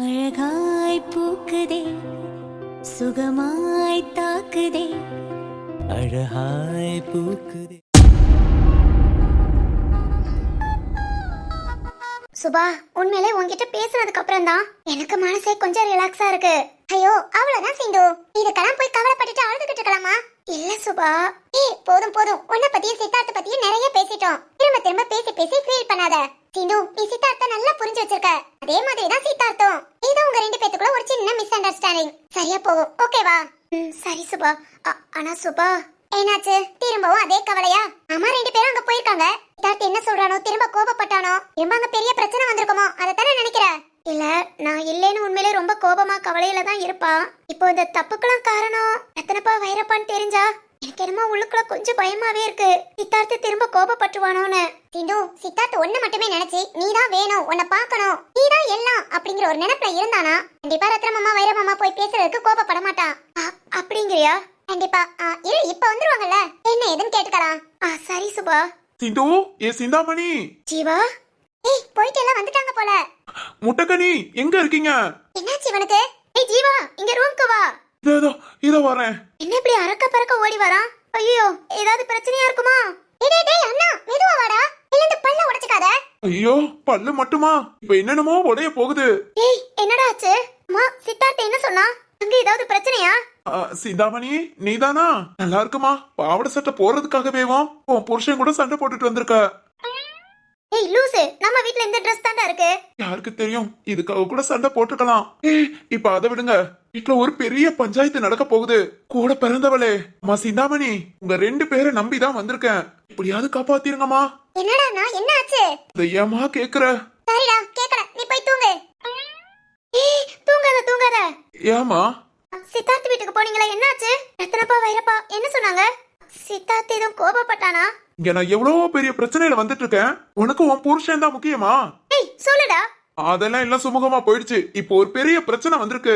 அழகாய் பூக்குதே சுகமாய் தாக்குதே அழகாய் பூக்குதே. சுபா, உண்மையிலே உன்கிட்ட பேசுனதுக்கு அப்புறம் தான் எனக்கு மனசே கொஞ்சம் ரிலாக்ஸா இருக்கு. ஐயோ அவ்வளவுதான் சிந்து, இதுக்கெல்லாம் போய் கவலைப்பட்டுட்டு அழுதுகிட்டு இருக்கலாமா? இல்ல சுபா, போதும் போதும், உன்னை பத்தியும் சித்தார்த்த பத்தியும் நிறைய பேசிட்டோம். திரும்ப திரும்ப பேசி பேசி ஃபீல் பண்ணாத சிந்து. நீ சித்தார்த்த நல்லா புரிஞ்சு வச்சிருக்க, அதே மாதிரி தான் சித்தார்த்தம். இது உங்க ரெண்டு பேத்துக்குள்ள ஒரு சின்ன மிஸ் அண்டர்ஸ்டாண்டிங். சரியா போகும், ஓகேவா? சரி சுபா. ஆனா சுபா, என்னாச்சு? திரும்பவும் அதே கவலையா? அம்மா ரெண்டு பேரும் அங்க போயிருக்காங்க. சித்தார்த் என்ன சொல்றானோ, திரும்ப கோபப்பட்டானோ, திரும்ப அங்க பெரிய பிரச்சனை வந்திருக்குமோ, அதத்தானே நினைக்கிற? இல்ல, நான் இல்லேன்னு உண்மையிலே ரொம்ப கோபமா கவலையில தான் இருப்பா. இப்போ இந்த தப்புக்கெல்லாம் காரணம் ரத்தனப்பா வைரப்பான்னு தெரிஞ்சா எனக்கு என்னமோ உள்ளுக்குள்ள கொஞ்சம் பயமாவே இருக்கு. சித்தார்த்து திரும்ப கோபப்பட்டுவானோன்னு. சிந்து, சித்தார்த் ஒண்ணு மட்டுமே நினைச்சு நீதான் வேணும், உன்னை பார்க்கணும், நீதான் எல்லாம் அப்படிங்கிற ஒரு நினைப்புல இருந்தானா கண்டிப்பா ரத்னமாமா வைரமாமா போய் பேசுறதுக்கு கோபப்பட மாட்டான். அப்படிங்கிறியா? கண்டிப்பா. இரு, இப்ப வந்துருவாங்கல்ல, என்ன ஏதுன்னு கேட்டுக்கலாம். சரி சுபா. சிந்து, ஏ சிந்தாமணி. ஜீவா, போயிட்டு எல்லாம் வந்துட்டாங்க போல. முட்டக்கனி, எங்க இருக்கீங்க? என்னாச்சு இவனுக்கு? ஜீவா, இங்க ரூம்க்கு வா. இதோ வரேன். என்ன இப்படி அரக்க பறக்க ஓடி வரான்? ஐயோ, ஏதாவது பிரச்சனையா இருக்குமா? டேய் அண்ணா, மெதுவா வாடா, இல்ல இந்த பல்ல உடைச்சுக்காத. ஐயோ, பல்லு மட்டுமா? இப்ப என்னென்னமோ உடைய போகுது. என்னடா ஆச்சு? அம்மா, சித்தார்த்த என்ன சொன்னா? அங்க ஏதாவது பிரச்சனையா? சிந்தாமணி, நீதானா? நல்லா இருக்குமா? பாவாடை சட்டை போறதுக்காகவேவா உன் புருஷன் கூட சண்டை போட்டுட்டு வந்திருக்க? லூசு, நம்ம வீட்ல இந்த Dress தான்டா இருக்கு. யாருக்கு தெரியும், இதுக்காக கூட சண்டை போட்டுக்கலாம். இப்ப அதை விடுங்க. வீட்டுல ஒரு பெரிய பஞ்சாயத்து நடக்க போகுது. கூட பிறந்தவளே அம்மா சிந்தாமணி, உங்க ரெண்டு பேரை நம்பிதான் வந்திருக்கேன். இப்படியாவது காப்பாத்திருங்கம்மா. என்னடா நான், என்ன ஆச்சு? இதை ஏமா கேக்குற? சரிடா, கேக்கல, நீ போய் தூங்கு. தூங்காத. ஏமா? சித்தார்த் வீட்டுக்கு போனீங்களா, என்னாச்சு? ரத்னப்பா வைரப்பா என்ன சொன்னாங்க? சித்தார்த் ஏதோ கோபப்பட்டானா? இங்க நான் எவ்வளவு பெரிய பிரச்சனையில வந்துட்டு இருக்கேன். உனக்கு உன் புருஷன் தான் முக்கியமா? சொல்லுடா. அதெல்லாம் எல்லாம் சுமூகமா போயிடுச்சு. இப்போ ஒரு பெரிய பிரச்சனை வந்திருக்கு.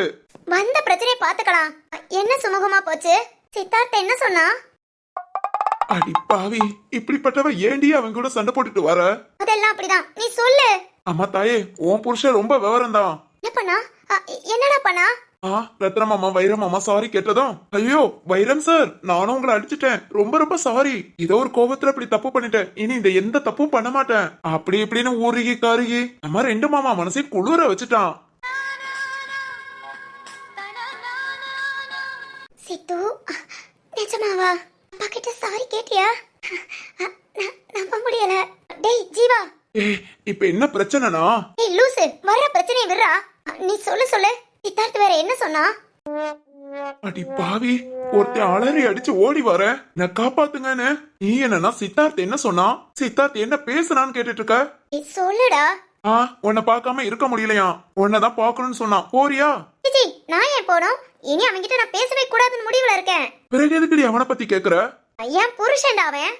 வந்த பிரச்சனையை பாத்துக்கலாம். என்ன சுமூகமா போச்சு? சித்தார்த் என்ன சொன்னா? அடி பாவி, இப்படிப்பட்டவ ஏண்டி அவன் கூட சண்டை போட்டுட்டு வர? அதெல்லாம் அப்படிதான், நீ சொல்லு. அம்மா தாயே, உன் புருஷன் ரொம்ப விவரம் தான். என்ன பண்ணா? என்னடா பண்ணா? ரத்னமாமா வைரமாமா சாரி கேட்டதும், ஐயோ வைரம் சார், நானும் உங்களை அடிச்சுட்டேன், ரொம்ப ரொம்ப சாரி, ஏதோ ஒரு கோபத்துல இப்படி தப்பு பண்ணிட்டேன், இனி இந்த எந்த தப்பும் பண்ண மாட்டேன், அப்படி இப்படின்னு ஊருகி காருகி நம்ம ரெண்டு மாமா மனசை குளிர வச்சுட்டான். சித்து, நிஜமாவா? அப்பா கிட்ட சாரி கேட்டியா? நம்ப முடியல. டேய் ஜீவா, இப்ப என்ன பிரச்சனைனா? லூசு, வர்ற பிரச்சனையை விடுறா. நீ சொல்லு. சித்தார்த் வேற என்ன சொன்னா? அடி பாவி, ஒருத்தன் அலறி அடிச்சு ஓடி வர நான் காப்பாத்துங்கன்னு. நீ என்னன்னா சித்தார்த் என்ன சொன்னா, சித்தார்த் என்ன பேசுறான்னு கேட்டுட்டு இருக்க? சொல்லுடா. உன்னை பார்க்காம இருக்க முடியலையா? உன்னதான் பாக்கணும்னு சொன்னான், போறியா? நான் ஏன் போனோம்? இனி அவன்கிட்ட நான் பேசவே கூடாதுன்னு முடிவுல இருக்கேன். பிறகு எதுக்குடி அவனை பத்தி கேக்குற? ஐயா, புருஷன்டா அவன்.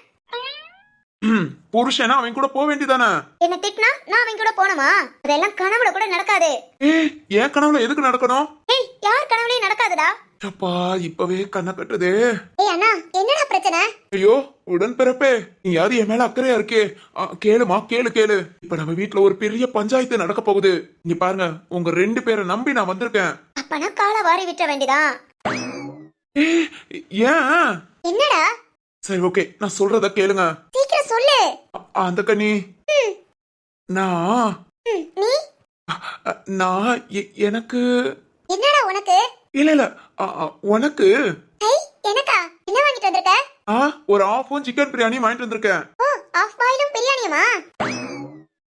புருஷனா அவன் கூட போக வேண்டியதானே? என்ன திட்டினா நான் அவன் கூட போணுமா? அதெல்லாம் கனவுல கூட நடக்காது. ஏன் கனவுல எதுக்கு நடக்கணும்? யார் கனவுலயும் நடக்காதுடா. அப்பா, இப்பவே கண்ண கட்டுது. அண்ணா, என்னடா பிரச்சனை? ஐயோ உடன் பிறப்பே, நீ யாரு என் மேல அக்கறையா இருக்கே? கேளுமா, கேளு. இப்ப நம்ம வீட்டுல ஒரு பெரிய பஞ்சாயத்து நடக்க போகுது. நீ பாருங்க, உங்க ரெண்டு பேரை நம்பி நான் வந்திருக்கேன். அப்பனா காலை வாரி விட்ட வேண்டியதான். ஏன்? என்னடா? சரி ஓகே, நான் சொல்றத கேளுங்க. சீக்கிரம் சொல்லு. அந்த கண்ணி, நான் எனக்கு என்னடா உனக்கு? இல்ல உனக்கு. எனக்கா? என்ன வாங்கிட்டு வந்திருக்க? ஒரு ஆஃபும் சிக்கன் பிரியாணி வாங்கிட்டு வந்திருக்கேன். ஆஃப் பாயிலும் பிரியாணியுமா?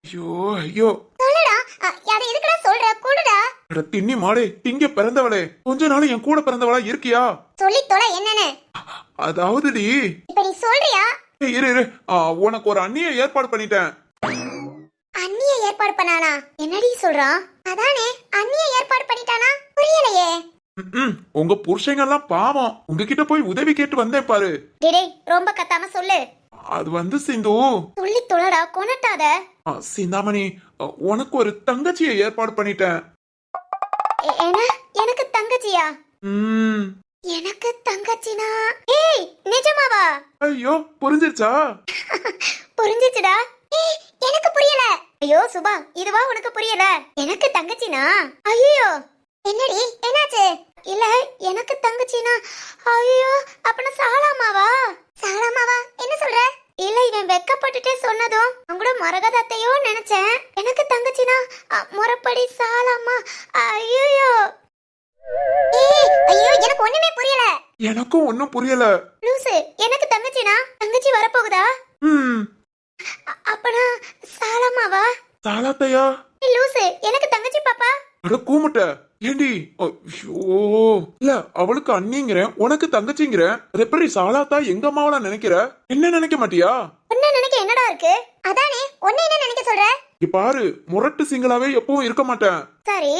ஐயோ சொல்லுடா, யார எதுக்குடா சொல்ற? கூடுடா. தின்னி மாடே, திங்க பிறந்தவளே, கொஞ்ச நாள் என் கூட பிறந்தவளா இருக்கியா? சொல்லி தொலை என்னன்னு. அதாவது இப்ப நீ சொல்றியா? இரு, உனக்கு ஒரு அண்ணிய ஏற்பாடு பண்ணிட்டேன். அண்ணிய ஏற்பாடு பண்ணானா? என்னடி சொல்றான்? அதானே, அண்ணிய ஏற்பாடு பண்ணிட்டானா? புரியலையே. உங்க புருஷங்க எல்லாம் பாவம், உங்ககிட்ட போய் உதவி கேட்டு வந்தேன் பாரு. டேய், ரொம்ப கத்தாம சொல்லு. அது சிந்து, சொல்லி தொலைடா, கொனட்டாத. சிந்தாமணி, உனக்கு ஒரு தங்கச்சியை ஏற்பாடு பண்ணிட்டேன். எனக்கு தங்கச்சியா? எனக்கு தங்கச்சினா ஏய் நிஜமாவா? ஐயோ புரிஞ்சிருச்சா? புரிஞ்சிச்சுடா. ஏய் எனக்கு புரியல. ஐயோ சுபா இதுவா உனக்கு புரியல? எனக்கு தங்கச்சினா? ஐயோ என்னடி என்னாச்சு? இல்ல எனக்கு தங்கச்சினா ஐயோ அப்பனா சாலாமாவா? சாலாமாவா என்ன சொல்ற? இல்ல இவன் வெக்கப்பட்டுட்டே சொன்னதும் உங்களோட மரகதத்தையோ நினைச்சேன். எனக்கு தங்கச்சினா முறப்படி சாலாமா. ஐயோ ஏய் ஐயோ எனக்கு ஒண்ணுமே புரியல. எனக்கும் ஒன்னும் புரியல. லூசு எனக்கு தங்கச்சினா தங்கச்சி வரப்போகுதா? அப்பனா சாலாமாவா? சாலாத்தையா? லூசு எனக்கு தங்கச்சி பாப்பா. அட கூமுட்ட ஏண்டி? ஐயோ இல்ல அவளுக்கு அண்ணிங்கிறேன் உனக்கு தங்கச்சிங்கிறேன். ரெப்பரி சாலாத்தா எங்க அம்மாவளா நினைக்கிற? என்ன நினைக்க மாட்டியா? உன்ன நினைக்க என்னடா இருக்கு? அதானே உன்ன என்ன நினைக்க சொல்ற? இங்க பாரு முரட்டு சிங்களாவே எப்பவும் இருக்க மாட்டேன். சரி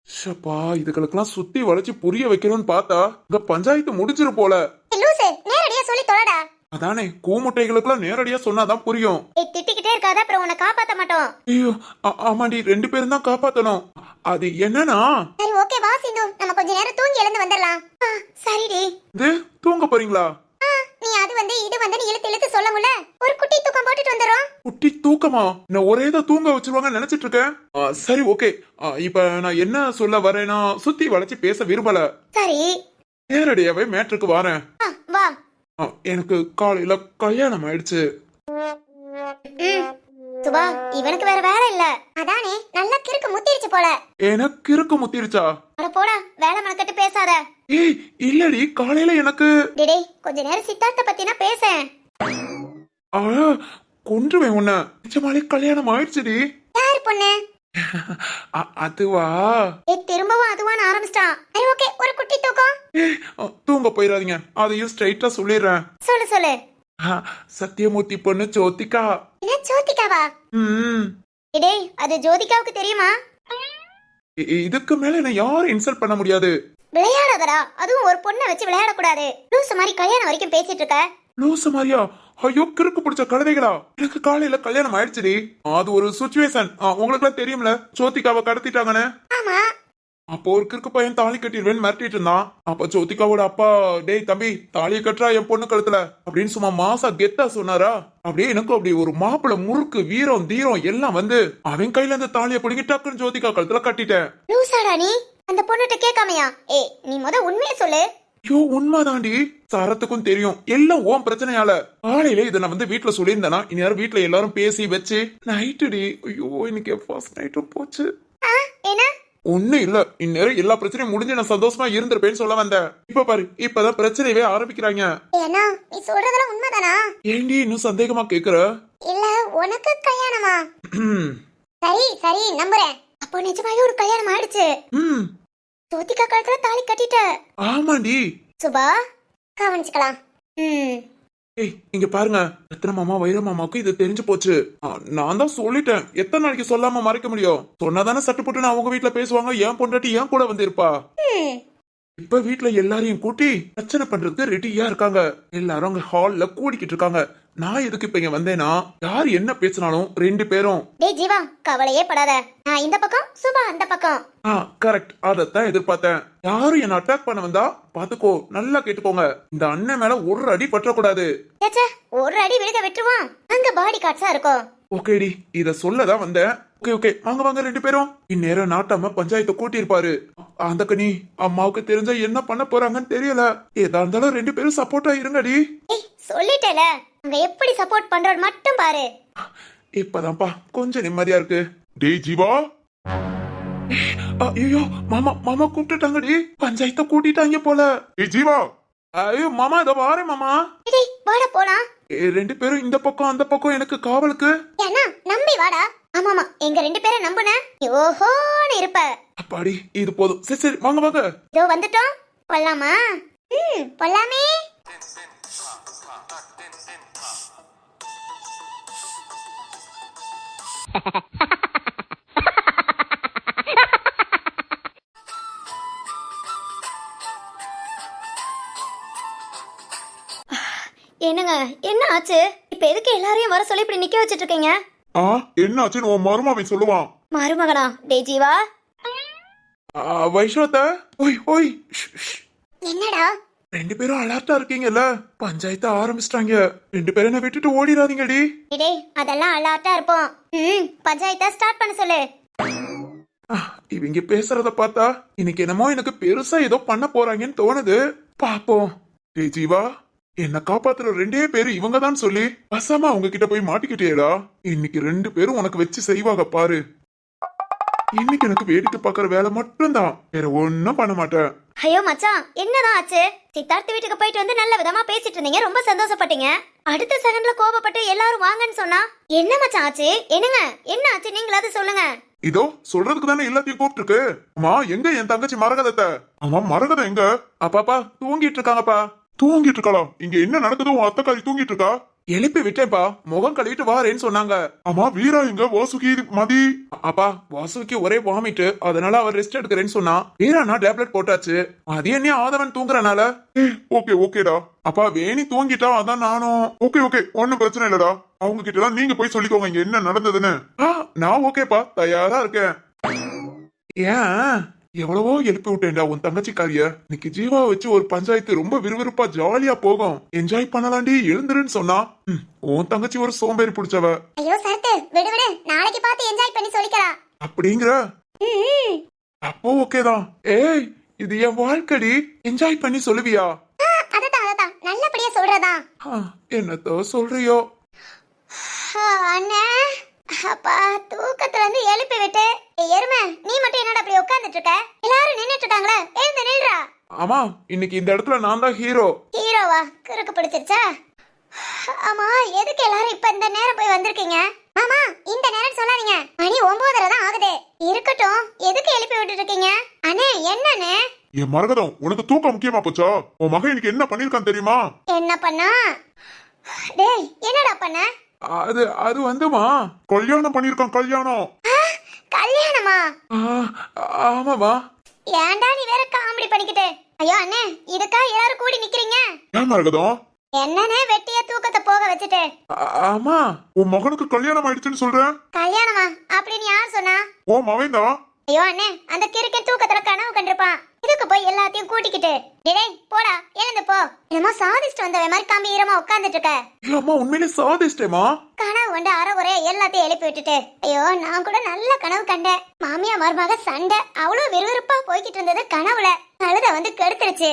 ஷப்பா இதுகளுக்கெல்லாம் சுத்தி வளைச்சு புரிய வைக்கணும்னு பார்த்தா இங்க பஞ்சாயத்து முடிஞ்சிரு போல. லூசு நேரடியா சொல்லி தொலைடா. அதானே கூமுட்டைகளுக்கெல்லாம் நேரடியா சொன்னாதான் புரியும். ஏய் திட்டிக்கிட்டே இருக்காத அப்புறம் உன்னை காப்பாத்த மாட்டோம். ஐயோ ஆமாண்டி 2 பேரும் தான் காப்பாத்தணும். அது என்னன்னா சரி ஓகே வா சிந்து நம்ம கொஞ்ச நேரம் தூங்கி எழுந்து வந்துடலாம். சரிடி. இது தூங்க போறீங்களா? நீ அது வந்து இது வந்து நீ இழுத்து இழுத்து சொல்ல முடியல. ஒரு குட்டி தூக்கம் போட்டுட்டு வந்துறோம். குட்டி தூக்கமா? நான் ஒரேதான் தூங்க வச்சிருவாங்க நினைச்சிட்டு இருக்கேன். சரி ஓகே இப்ப நான் என்ன சொல்ல வரேன்னா சுத்தி வளைச்சு பேச விரும்பல. சரி நேரடியாவே மேட்ருக்கு வரேன். வா. எனக்கு காலையில கல்யாணம் ஆயிடுச்சு. சுபா இவனுக்கு வேற வேலை இல்ல. அதானே நல்லா கிறுக்கு முத்திருச்சு போல. எனக்கு இருக்கு முத்திருச்சா? அட போடா வேலை மனக்கட்டு பேசாத. ஏய் இல்லடி காலையில எனக்கு டேய் கொஞ்ச நேரம் சித்தார்த்த பத்தினா பேசேன். கொன்றுவேன் உன்ன. நிஜமாலே கல்யாணம் ஆயிடுச்சுடி. யாரு பொண்ணு? அதுவா? திரும்பவும் அதுவான்னு ஆரம்பிச்சிட்டான். சரி ஓகே ஒரு குட்டி தூக்கம். தூங்க போயிடாதீங்க அதையும் ஸ்ட்ரைட்டா சொல்லிடுறேன். சொல்லு சொல்லு. சத்தியமூர்த்தி பொண்ணு ஜோதிகா. என்ன ஜோதிகாவா? டேய் அது ஜோதிகாவுக்கு தெரியுமா? இதுக்கு மேல என்ன யாரும் இன்சல்ட் பண்ண முடியாது. விளையாடாதடா அதுவும் ஒரு பொண்ணை வச்சு விளையாடக்கூடாது. லூசு மாதிரி கல்யாணம் வரைக்கும் பேசிட்டு இருக்க. லூசு மாதிரியா? ஐயோ கிறுக்கு பிடிச்ச கழுதைகளா. எனக்கு காலையில கல்யாணம் ஆயிடுச்சுடி. அது ஒரு சுச்சுவேஷன். உங்களுக்கு எல்லாம் தெரியும்ல ஜோதிகாவை கடத்திட்டாங்கன்னு. ஆமா. அப்போ ஒரு கிறுக்கு பையன் தாலி கட்டிடுவேன்னு மிரட்டிட்டு இருந்தான். அப்ப ஜோதிகாவோட அப்பா டேய் தம்பி தாலியை கட்டுறா என் பொண்ணு கழுத்துல அப்படின்னு சும்மா மாசா கெத்தா சொன்னாரா. அப்படியே எனக்கு அப்படி ஒரு மாப்பிள முறுக்கு வீரம் தீரம் எல்லாம் வந்து அவன் கையில அந்த தாலியை பிடிங்கி டக்குன்னு ஜோதிகா கழுத்துல கட்டிட்டேன். லூசாடா நீ அந்த பொண்ணுட்ட கேட்காமையா? ஏய் நீ உண்மையை சொல்லு. ஐயோ உண்மைதாண்டி. சரத்துக்கும் தெரியும் எல்லாம் ஓம் பிரச்சனையால. காலையில இதை நான் வந்து வீட்டுல சொல்லியிருந்தேனா இந்நேரம் வீட்டுல எல்லாரும் பேசி வச்சு நைட்டுடி. ஐயோ இன்னைக்கு ஃபர்ஸ்ட் நைட்டும் போச்சு. என்ன? ஒண்ணு இல்ல இந்நேரம் எல்லா பிரச்சனையும் முடிஞ்சு நான் சந்தோஷமா இருந்திருப்பேன்னு சொல்ல வந்தேன். இப்ப பாரு இப்பதான் பிரச்சனையவே ஆரம்பிக்கிறாங்க. ஏன்னா நீ சொல்றதெல்லாம் உண்மைதானா? ஏண்டி இன்னும் சந்தேகமா கேக்குற? இல்ல உனக்கு கல்யாணமா? சரி சரி நம்புறேன். அப்போ நிஜமாவே ஒரு கல்யாணம் ஆயிடுச்சு. ஜோதிகா கழுத்துல தாலி கட்டிட்ட. ஆமாண்டி. சுபா கவனிச்சுக்கலாம். ஏய் இங்க பாருங்க ரத்ன மாமா வைர மாமாவுக்கு இது தெரிஞ்சு போச்சு. நான் தான் சொல்லிட்டேன் எத்தனை நாளைக்கு சொல்லாம மறைக்க முடியும்? சொன்னாதானே சட்டு போட்டு அவங்க வீட்டுல பேசுவாங்க. ஏன் பொண்டாட்டி ஏன் கூட வந்து இருப்பா. இப்ப வீட்டுல எல்லாரையும் கூட்டி பிரச்சனை பண்றதுக்கு ரெடியா இருக்காங்க. எல்லாரும் அங்க ஹால்ல கூடிக்கிட்டு இருக்காங்க. நான் எதுக்கு இப்ப இங்க வந்தேனா யார் என்ன பேசினாலும் 2 பேரும் டேய் ஜீவா கவலையே படாத. நான் இந்த பக்கம் சுபா அந்த பக்கம். கரெக்ட் அதத்தான் எதிர்பார்த்தேன். யாரும் என்ன அட்டாக் பண்ண வந்தா பாத்துக்கோ நல்லா கேட்டுக்கோங்க. இந்த அண்ணன் மேல ஒரு அடி பற்றக்கூடாது. ஒரு அடி விழுக விட்டுருவான். அங்க பாடி கார்ட்ஸா இருக்கும். ஓகேடி இத சொல்லதான் வந்தேன். ஓகே வாங்க வாங்க 2 பேரும். இந்நேரம் நாட்டாம பஞ்சாயத்தை கூட்டி இருப்பாரு. அந்த கனி அம்மாவுக்கு தெரிஞ்சா என்ன பண்ண போறாங்கன்னு தெரியல. ஏதா இருந்தாலும் 2 பேரும் சப்போர்ட்டா இருங்கடி. சொல்லிட்டேல அங்க எப்படி சப்போர்ட் பண்றோம் மட்டும் பாரு. இப்பதான்ப்பா கொஞ்சம் நிம்மதியா இருக்கு. டேய் ஜீவா. ஐயோ மாமா மாமா கூப்பிட்டுட்டாங்கடி. பஞ்சாயத்தை கூட்டிட்டாங்க போல. டேய் ஜீவா. ஐயோ மாமா இதோ வாரேன் மாமா. டேய் வாடா போலாம். 2 பேரும் இந்த பக்கம் அந்த பக்கம் எனக்கு காவலுக்கு. ஏன்னா நம்பி வாடா. ஆமாமா எங்க 2 பேரை நம்புன ஓஹோன்னு இருப்ப. அப்பாடி இது போதும். சரி சரி வாங்க வாங்க. இதோ வந்துட்டோம். போலாமா? போலாமே. என்னங்க என்ன ஆச்சு? இப்ப எதுக்கு எல்லாரையும் வர சொல்லி இப்படி நிக்க வச்சிட்டு இருக்கீங்க? என்ன ஆச்சுன்னு உன் மருமகன் சொல்லுவான். மருமகனா? டே ஜீவா வைஷ்வத்த ஓய் ஓய் என்னடா ரெண்டு பேரும் அலர்ட்டா இருக்கீங்கல்ல, பஞ்சாயத்து ஆரம்பிச்சிட்டாங்க. ரெண்டு பேரும் என்ன விட்டுட்டு ஓடிடாதீங்கடி. டேய் அதெல்லாம் அலர்ட்டா இருப்போம். பஞ்சாயத்தை ஸ்டார்ட் பண்ண சொல்லு. இவங்க பேசுறத பார்த்தா இன்னைக்கு என்னமோ எனக்கு பெருசா ஏதோ பண்ண போறாங்கன்னு தோணுது. பாப்போம். டேய் ஜீவா, என்ன காப்பாத்துற ரெண்டே பேரு இவங்க தான் சொல்லி பசாம அவங்க கிட்ட போய் மாட்டிக்கிட்டேடா. இன்னைக்கு ரெண்டு பேரும் உனக்கு வச்சு செய்வாங்க பாரு. இன்னைக்கு எனக்கு வேடிக்கை பாக்குற வேலை மட்டும்தான், வேற ஒன்னும் பண்ண மாட்டேன். ஐயோ மச்சான், என்னதான் ஆச்சு? சித்தார்த் வீட்டுக்கு போயிட்டு வந்து நல்ல விதமா பேசிட்டு இருந்தீங்க, ரொம்ப சந்தோஷப்பட்டீங்க. அடுத்த செகண்ட்ல கோபப்பட்டு எல்லாரும் வாங்கன்னு சொன்னா என்ன மச்சான் ஆச்சு? என்னங்க என்ன ஆச்சு, நீங்களாவது சொல்லுங்க. இதோ சொல்றதுக்கு தானே எல்லாத்தையும் கூப்பிட்டு இருக்கு. அம்மா எங்க என் தங்கச்சி மரகதத்தை? அம்மா மரகதம் எங்க? அப்பாப்பா தூங்கிட்டு இருக்காங்கப்பா. தூங்கிட்டு இருக்காளா? இங்க என்ன நடக்குது? உன் அத்தக்காரி தூங்கிட்டு இருக்கா? எழுப்பி விட்டேன்ப்பா, முகம் கழுவிட்டு வாரேன்னு சொன்னாங்க. அம்மா வீரா எங்க? வாசுகி மதி? அப்பா வாசுகி ஒரே வாமிட்டு, அதனால அவர் ரெஸ்ட் எடுக்கிறேன்னு சொன்னா. வீரானா டேப்லெட் போட்டாச்சு. அது என்ன ஆதவன் தூங்குறனால. ஓகே ஓகேடா. அப்பா வேணி தூங்கிட்டா, அதான் நானும். ஓகே ஒன்னும் பிரச்சனை இல்லடா. அவங்க கிட்ட எல்லாம் நீங்க போய் சொல்லிக்கோங்க இங்க என்ன நடந்ததுன்னு. நான் ஓகேப்பா, தயாரா இருக்கேன். ஏன் எவ்வளவோ எழுப்பி விட்டேன்டா உன் தங்கச்சிக்காரிய. இன்னைக்கு ஜீவா வச்சு ஒரு பஞ்சாயத்து ரொம்ப விறுவிறுப்பா ஜாலியா போகும். என்ஜாய் பண்ணலாண்டி, எழுந்துருன்னு சொன்னா. உன் தங்கச்சி ஒரு சோம்பேறி பிடிச்சவ. ஐயோ சரத்து, விடு விடு, நாளைக்கு பார்த்து என்ஜாய் பண்ணி சொல்லிக்கலாம். அப்படிங்கிற அப்போ ஓகேதான். ஏய் இது என் வாழ்க்கடி, என்ஜாய் பண்ணி சொல்லுவியா? அததான் நல்லபடியா சொல்றதா. என்னத்தோ சொல்றியோ? அண்ணே அப்பா, தூக்கத்துல இருந்து எழுப்பி விட்டு. எருமை, நீ மட்டும் என்னடா அப்படி உட்கார்ந்துட்டு இருக்க? எல்லாரும் நின்னுட்டு இருக்காங்களே, எழுந்து நில்றா. ஆமா, இன்னைக்கு இந்த இடத்துல நான் தான் ஹீரோ. ஹீரோவா? கிறுக்கு பிடிச்சிருச்சா? ஆமா, எதுக்கு எல்லாரும் இப்ப இந்த நேரம் போய் வந்திருக்கீங்க? ஆமா, இந்த நேரம் சொல்லாதீங்க, மணி 9:30 தான் ஆகுது. இருக்கட்டும், எதுக்கு எழுப்பி விட்டு இருக்கீங்க? அண்ணே என்னண்ணே? என் மரகதம், உனக்கு தூக்கம் முக்கியமா போச்சா? உன் மகன் இன்னைக்கு என்ன பண்ணிருக்கான் தெரியுமா? என்ன பண்ணா? டேய் என்னடா பண்ண? அது வந்துமா, கல்யாணம் பண்ணிருக்கான். கல்யாணம். கல்யாணமா? ஆமாமா. ஏன்டா நீ வேற காமெடி பண்ணிக்கிட்டு? ஐயோ அண்ணே, இதுக்கா எல்லாரும் கூடி நிக்கிறீங்க? ஏன் மரகதம்? என்னனே வெட்டியா தூக்கத்தை போக வச்சுட்டு? ஆமா, உன் மகனுக்கு கல்யாணம் ஆயிடுச்சுன்னு சொல்றேன். கல்யாணமா அப்படின்னு யார் சொன்னா? ஓ மவன் தான். ஐயோ அண்ணே, அந்த கிறுக்கன் தூக்கத்துல கனவு கண்டிருப்பான். இதுக்கு போய் எல்லாத்தையும் கூட்டிக்கிட்டு. டேய் போடா, எழுந்து போ. என்னமோ சாதிச்சுட்டு வந்தவ மாதிரி கம்பீரமா உட்கார்ந்துட்டு இருக்க. அம்மா உண்மையிலே சாதிச்சிட்டேமா? கனவு வந்து அறகுறைய எல்லாத்தையும் எழுப்பி விட்டுட்டு. ஐயோ நான் கூட நல்ல கனவு கண்டேன். மாமியா மருமக சண்டை, அவ்வளவு விறுவிறுப்பா போய்கிட்டு இருந்தது கனவுல. கழுத வந்து கெடுத்துருச்சு.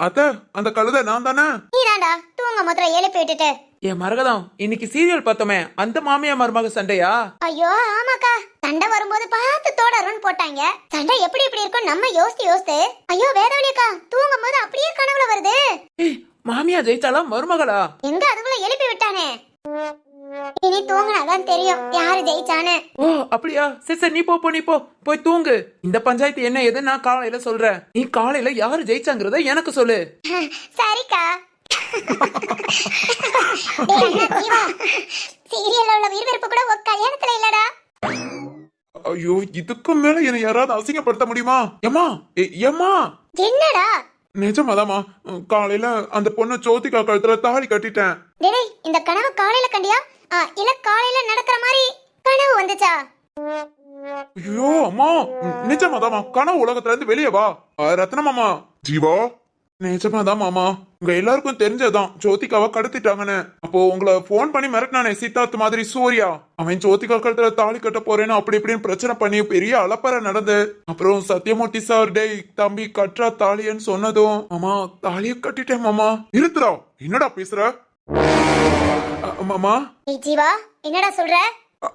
அத்த, அந்த கழுத நான் தானே? நீதான்டா, தூங்க முதல்ல எழுப்பி விட்டுட்டு. என் மரகதம், இன்னைக்கு சீரியல் பார்த்தோமே, அந்த மாமியா மருமக சண்டையா? ஐயோ ஆமாக்கா, சண்டை வரும்போது பார்த்து தோடருன்னு போட்டாங்க. சண்டை எப்படி இருக்கும் நம்ம யோசித்து. ஐயோ வேதவழியக்கா, தூங்கும் போது அப்படியே கனவுல வருது. மாமியா ஜெயிச்சாலா மருமகளா? எங்க அதுக்குள்ள எழுப்பி விட்டானே. இனி தூங்கினாதான் தெரியும் யாரு ஜெயிச்சானு. ஓ அப்படியா? சரி நீ போ போய் தூங்கு. இந்த பஞ்சாயத்து என்ன ஏது நான் காலையில சொல்றேன். நீ காலையில யாரு ஜெயிச்சாங்கிறத எனக்கு சொல்லு. சரிக்கா. சீரியல்ல உள்ள விறுவிறுப்பு கூட ஒரு கல்யாணத்துல இல்லடா. ஐயோ, இதுக்கு மேல என்ன யாராவது அசிங்கப்படுத்த முடியுமா? ஏமா ஏமா, என்னடா? நிஜமாதாமா, காலையில அந்த பொண்ணு ஜோதிகா கழுத்துல தாலி கட்டிட்டேன். டேய், இந்த கனவு காலையில கண்டியா இல்ல காலையில நடக்கிற மாதிரி கனவு வந்துச்சா? ஐயோ அம்மா, நிஜமாதாமா, கனவு உலகத்துல இருந்து வெளியே வா. ரத்னமாமா. ஜீவா, நிஜமாதான் மாமா, உங்க எல்லாருக்கும் தெரிஞ்சதான் ஜோதிகாவை கடத்திட்டாங்கன்னு. அப்போ உங்களை போன் பண்ணி மிரட்டினானே சித்தார்த் மாதிரி சூர்யா. அவன் ஜோதிகா கழுத்துல தாலி கட்ட போறேன்னு அப்படி இப்படின்னு பிரச்சனை பண்ணி பெரிய அலப்பறை நடந்து, அப்புறம் சத்யமூர்த்தி சார் டேய் தம்பி கட்டுறா தாலியன்னு சொன்னதும் மாமா தாலிய கட்டிட்டேன் மாமா. இருத்துறா, என்னடா பேசுற? மாமா. ஜீவா என்னடா சொல்ற?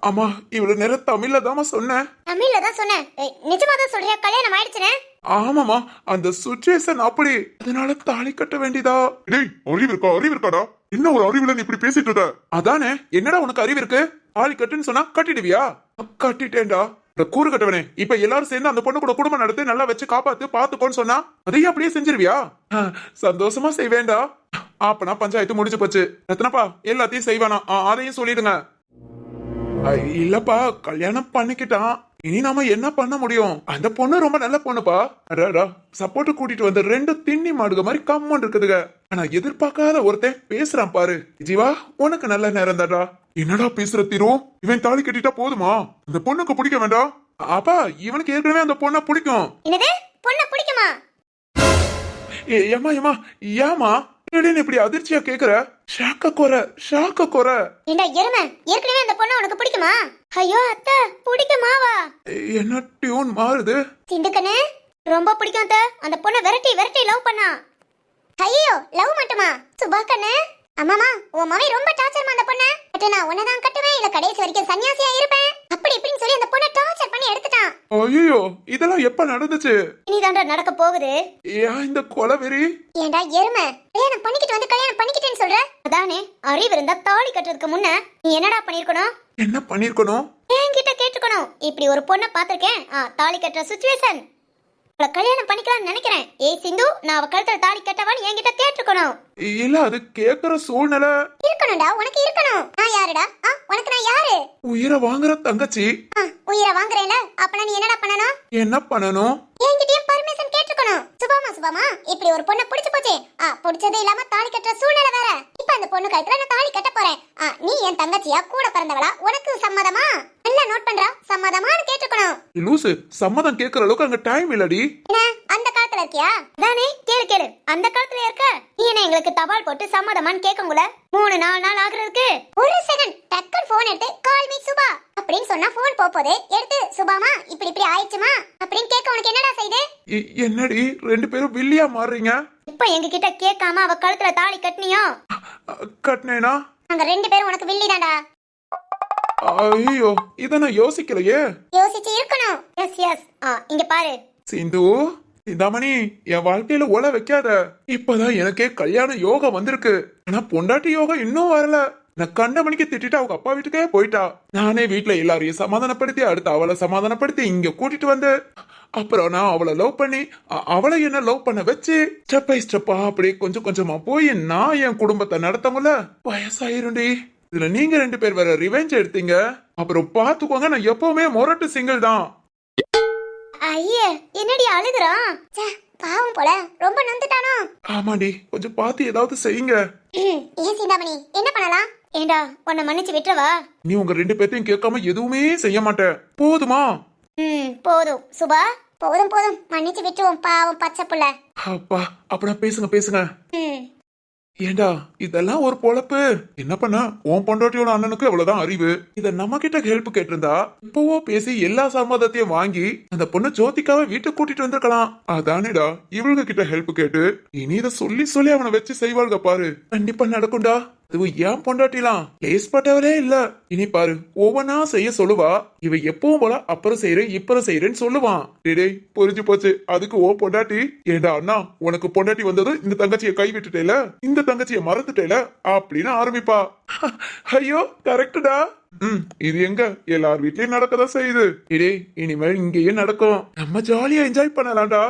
அம்மா இவ்வளவு நேரம் தமிழ்ல தாமா சொன்னேன். தமிழ்ல தான் சொன்னேன். நிஜமாதான் சொல்றியா கல்யாணம் ஆயிடுச்சுனே? ஆமாமா, அந்த சுச்சுவேஷன் அப்படி, அதனால தாலி கட்ட வேண்டியதா. டேய் அறிவு இருக்காடா? என்ன ஒரு அறிவுல நீ இப்படி பேசிட்டு இருக்க? அதானே, என்னடா உனக்கு அறிவு இருக்கு? தாலி கட்டுன்னு சொன்னா கட்டிடுவியா? கட்டிட்டேன்டா. கூறு கட்டவனே, இப்ப எல்லாரும் சேர்ந்து அந்த பொண்ணு கூட குடும்பம் நடத்தி நல்லா வச்சு காப்பாத்து பாத்துக்கோன்னு சொன்னா அதையும் அப்படியே செஞ்சிருவியா? சந்தோஷமா செய்வேண்டா. அப்பனா பஞ்சாயத்து முடிஞ்சு போச்சு. ரத்னப்பா எல்லாத்தையும் செய்வானா, அதையும் சொல்லிடுங்க. இல்லப்பா, கல்யாணம் பண்ணிக்கிட்டான், இனி நாம என்ன பண்ண முடியும்? அந்த பொண்ணு ரொம்ப நல்ல பொண்ணுப்பா. சப்போர்ட் கூட்டிட்டு வந்த ரெண்டு திண்ணி மாடுக மாதிரி கம்மன் இருக்குதுங்க. ஆனா எதிர்பார்க்காத ஒருத்தன் பேசுறான் பாரு. ஜீவா உனக்கு நல்ல நேரம் தாடா. என்னடா பேசுற தீரும்? இவன் தாலி கட்டிட்டா போதுமா? அந்த பொண்ணுக்கு பிடிக்க வேண்டாம்? அப்பா இவனுக்கு ஏற்கனவே அந்த பொண்ணை பிடிக்கும். என்னது, பொண்ணை பிடிக்குமா? ஏமா ஏமா ஏமா திடீர்னு இப்படி அதிர்ச்சியா கேக்குற? ஷாக்க குறை. ஏண்டா எருமை, ஏற்கனவே அந்த பொண்ணு உனக்கு பிடிக்குமா? ஐயோ அத்தை, பிடிக்குமாவா? என்ன டியூன் மாறுது? சிண்டுக்கனே, ரொம்ப பிடிக்கும் அத்தை. அந்த பொண்ணை விரட்டி லவ் பண்ணா. ஐயோ, லவ் மட்டுமா? சுபா கண்ணு, அம்மாமா, உன் மவி ரொம்ப டார்ச்சர் அந்த பொண்ணு. பட் நான் உன்னதான் கட்டுவேன், இல்ல கடைசி வரைக்கும் சன்னியாசியா இருப்பேன், அப்படி இப்படின்னு சொல்லி அந்த பொண்ணை டார்ச்சர் பண்ணி எடுத்துட்டான். ஐயோ, இதெல்லாம் எப்ப நடந்துச்சு? இனிதாண்டா நடக்க போகுது. ஏன் இந்த கொலவெறி? ஏண்டா எருமை, கல்யாணம் பண்ணிக்கிட்டேன்னு சொல்ற? அதானே, அறிவு இருந்தா தாலி கட்டுறதுக்கு முன்ன நீ என்னடா பண்ணிருக்கணும்? என்ன பண்ணிருக்கணும்? என்கிட்ட கேட்டுக்கணும். இப்படி ஒரு பொண்ணை பாத்திருக்கேன், தாலி கட்டுற சிச்சுவேஷன், கல்யாணம் பண்ணிக்கலாம்னு நினைக்கிறேன். ஏய் சிந்து, நான் அவ கழுத்துல தாலி கட்டவான்னு என்கிட்ட கேட்டுக்கணும். இல்ல, அது கேக்குற சூழ்நிலை இருக்கணும்டா, உனக்கு இருக்கணும். நான் யாருடா? உனக்கு நான் யாரு? உயிரை வாங்குற தங்கச்சி. உயிரை வாங்குறேல, அப்பனா நீ என்னடா பண்ணணும்? என்ன பண்ணணும்? என்கிட்டயும் பர்மிஷன் கேட்டுக்கணும். சுபாமா, இப்படி ஒரு பொண்ணை பிடிச்சு போச்சே, பிடிச்சது இல்லாம தாலி கட்டுற சூழ்நிலை வேற. இப்ப அந்த பொண்ணு கழுத்துல நான் தாலி கட்ட போறேன். நீ என் தங்கச்சியா, கூட பிறந்தவளா? உனக்கு சம்மதமா? நல்லா நோட் பண்றா, சம்மதமான்னு கேட்டுக்கணும். லூசு, சம்மதம் கேக்குற அளவுக்கு அங்க டைம் இல்லடி. என்ன அந்த காலத்துல இருக்கியா? தானே, கேளு. அந்த காலத்துல இருக்க நீ என்ன எங்களுக்கு தபால் போட்டு சம்மதமான்னு கேட்கும்ல? 3-4 நாள் ஆகுறதுக்கு ஒரு செகண்ட் டக்குன்னு போன் எடுத்து கால் மீ சுபா அப்படின்னு சொன்னா போன் போதே எடுத்து சுபாமா இப்படி ஆயிடுச்சுமா அப்படின்னு கேட்க உனக்கு என்னடா செய்து? என்னடி ரெண்டு பேரும் வில்லியா மாறுறீங்க? இப்ப எங்க கிட்ட கேட்காம அவ கழுத்துல தாலி கட்டினியோ? கட்டினேனா? நாங்க 2 பேரும் உனக்கு வில்லி தான்டா. ஐயோ, இத நான் யோசிக்கலையே. யோசிச்சு இருக்கணும். எஸ் இங்க பாரு சிந்து, சிந்தாமணி, என் வாழ்க்கையில ஓல வைக்காத. இப்பதான் எனக்கே கல்யாண யோகம் வந்திருக்கு. ஆனா பொண்டாட்டி யோகம் இன்னும் வரல. நான் கண்ட மணிக்கு திட்டிட்டு அவங்க அப்பா வீட்டுக்கே போயிட்டா. நானே வீட்டுல எல்லாரையும் சமாதானப்படுத்தி அடுத்து அவளை சமாதானப்படுத்தி இங்க கூட்டிட்டு வந்து, அப்புறம் நான் அவளை லவ் பண்ணி அவளை என்ன லவ் பண்ண வச்சு ஸ்டெப் பை ஸ்டெப்பா அப்படியே கொஞ்சம் கொஞ்சமா போய் நான் என் குடும்பத்தை நடத்தமுல வயசாயிருண்டி. இதுல நீங்க 2 பேர் வேற ரிவெஞ்ச் எடுத்தீங்க. அப்புறம் பாத்துக்கோங்க, நான் எப்பவுமே மொரட்டு சிங்கிள் தான். ஐயே, என்னடி அழுகுறான்? பாவம் போல, ரொம்ப நொந்துட்டானோ? ஆமாடி, கொஞ்சம் பார்த்து ஏதாவது செய்யுங்க. ஏன் சீதாமணி, என்ன பண்ணலாம்? ஏண்டா, உன்னை மன்னிச்சு விட்டுறவா? நீ உங்க 2 பேர்த்தையும் கேட்காம எதுவுமே செய்ய மாட்டேன், போதுமா? போதும் சுபா, போதும் மன்னிச்சு விட்டுருவோம், பாவம் பச்சை புள்ள. அப்பா, அப்பனா பேசுங்க. ஏண்டா, இதெல்லாம் ஒரு பொழப்பு? என்ன பண்ண, உன் பொண்டாட்டியோட அண்ணனுக்கு அவ்வளவுதான் அறிவு. இத நம்ம கிட்ட ஹெல்ப் கேட்டிருந்தா இப்பவோ பேசி எல்லா சம்மதத்தையும் வாங்கி அந்த பொண்ணு ஜோதிக்காவை வீட்டுக்கு கூட்டிட்டு வந்திருக்கலாம். அதானேடா இவளுங்க கிட்ட ஹெல்ப் கேட்டு இனி இத சொல்லி அவனை வச்சு செய்வாளுங்க பாரு. கண்டிப்பா நடக்கும்டா. அதுவும் ஏன் பொண்டாட்டிலாம் லேஸ்பட்டவரே இல்ல. இனி பாரு, ஒவ்வொன்னா செய்ய சொல்லுவா. இவ எப்பவும் போல அப்புறம் செய்யறேன் இப்பறம் செய்யறேன்னு சொல்லுவான். டேய், புரிஞ்சு போச்சு. அதுக்கு ஓ பொண்டாட்டி. ஏண்டா அண்ணா, உனக்கு பொண்டாட்டி வந்தது இந்த தங்கச்சியை கை விட்டுட்டேல, இந்த தங்கச்சியை மறந்துட்டேல அப்படின்னு ஆரம்பிப்பா. ஐயோ, கரெக்டுடா. இது எங்க எல்லார் வீட்லயும் நடக்கதான் செய்யுது. இடே, இனிமேல் இங்கேயே நடக்கும். நம்ம ஜாலியா என்ஜாய் பண்ணலாம்டா.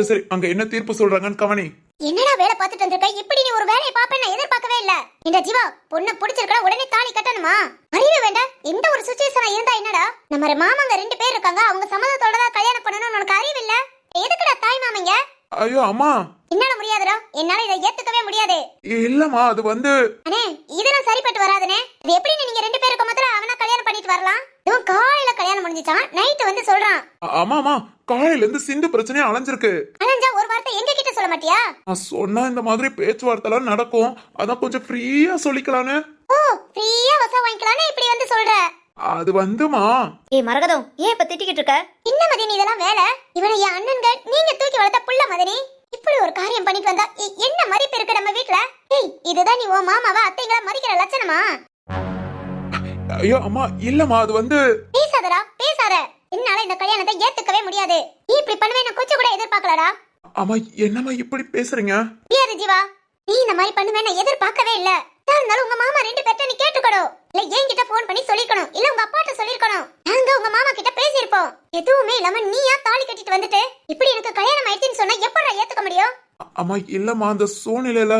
சரி, அங்க என்ன தீர்ப்பு சொல்றாங்கன்னு கவனி. என்னடா வேலை பார்த்துட்டு வந்திருக்க? இப்படி நீ ஒரு வேலையை பாப்பேன்னு நான் எதிர்பார்க்கவே இல்ல. இந்த ஜீவா, பொண்ணு பிடிச்சிருக்கா, உடனே தாலி கட்டணுமா? அறிவு வேண்டாம். எந்த ஒரு சிச்சுவேஷனா இருந்தா என்னடா? நம்ம மாமாங்க 2 பேர் இருக்காங்க, அவங்க சம்மதத்தோட தான் கல்யாணம் பண்ணணும்னு உனக்கு அறிவு இல்ல? எதுக்குடா தாய் மாமங்க? ஐயோ அம்மா, என்னால முடியாதுடா, என்னால இதை ஏத்துக்கவே முடியாது. இல்லம்மா, அது வந்து அண்ணே, இதெல்லாம் சரிப்பட்டு வராதுனே. இது எப்படி நீங்க 2 பேருக்கு மாத்திரம் அவனா கல்யாணம் பண்ணிட்டு வரலாம்? இவன் காலையில கல்யாணம் முடிஞ்சிச்சான், நைட்டு வந்து சொல்றான். ஆமாமா, காலையில இருந்து சிந்து பிரச்சனையே அலைஞ்சிருக்கு. அலைஞ்சா ஒரு வார்த்தை எங்க கிட்ட சொல்ல மாட்டியா? நான் சொன்னா இந்த மாதிரி பேச்சுவார்த்தை நடக்கும், அதான் கொஞ்சம் ஃப்ரீயா சொல்லிக்கலான்னு. ஓ, ஃப்ரீயா வசா வாங்கிக்கலான்னு இப்படி வந்து சொல்ற? அது வந்துமா. ஏய் மரகதம், ஏன் இப்ப திட்டிக்கிட்டு இருக்க? என்ன மதினி இதெல்லாம் வேலை? இவனை என் அண்ணன்கள் நீங்க தூக்கி வளர்த்த புள்ள மதினி. இப்படி ஒரு காரியம் பண்ணிட்டு வந்தா என்ன மதிப்பு இருக்கு நம்ம வீட்ல? ஏய், இதுதான் நீ உன் மாமாவா அத்தைங்களா மதிக்கிற லட்சணமா? ஐயோ அம்மா, இல்லம்மா, அது வந்து. பேசாதடா, பேசாத. என்னால இந்த கல்யாணத்தை ஏத்துக்கவே முடியாது. நீ இப்படி பண்ணுவே நான் கொஞ்சம் கூட எதிர்பார்க்கலடா. அம்மா, என்னம்மா இப்படி பேசுறீங்க? முடியாது ஜீவா, நீ இந்த மாதிரி பண்ணுவே நான் எதிர்பார்க்கவே இல்ல. இருந்தாலும் உங்க மாமா 2 பேர்ட்ட நீ கேட்டுக்கணும், இல்ல என்கிட்ட போன் பண்ணி சொல்லிக்கணும், இல்ல உங்க அப்பாட்ட சொல்லிருக்கணும். நாங்க உங்க மாமா கிட்ட பேசியிருப்போம். எதுவுமே இல்லாம நீயா தாலி கட்டிட்டு வந்துட்டு இப்படி எனக்கு கல்யாணம் ஆயிடுச்சுன்னு சொன்னா எப்படா ஏத்துக்க முடியும்? அம்மா, இல்லம்மா, அந்த சூழ்நிலையில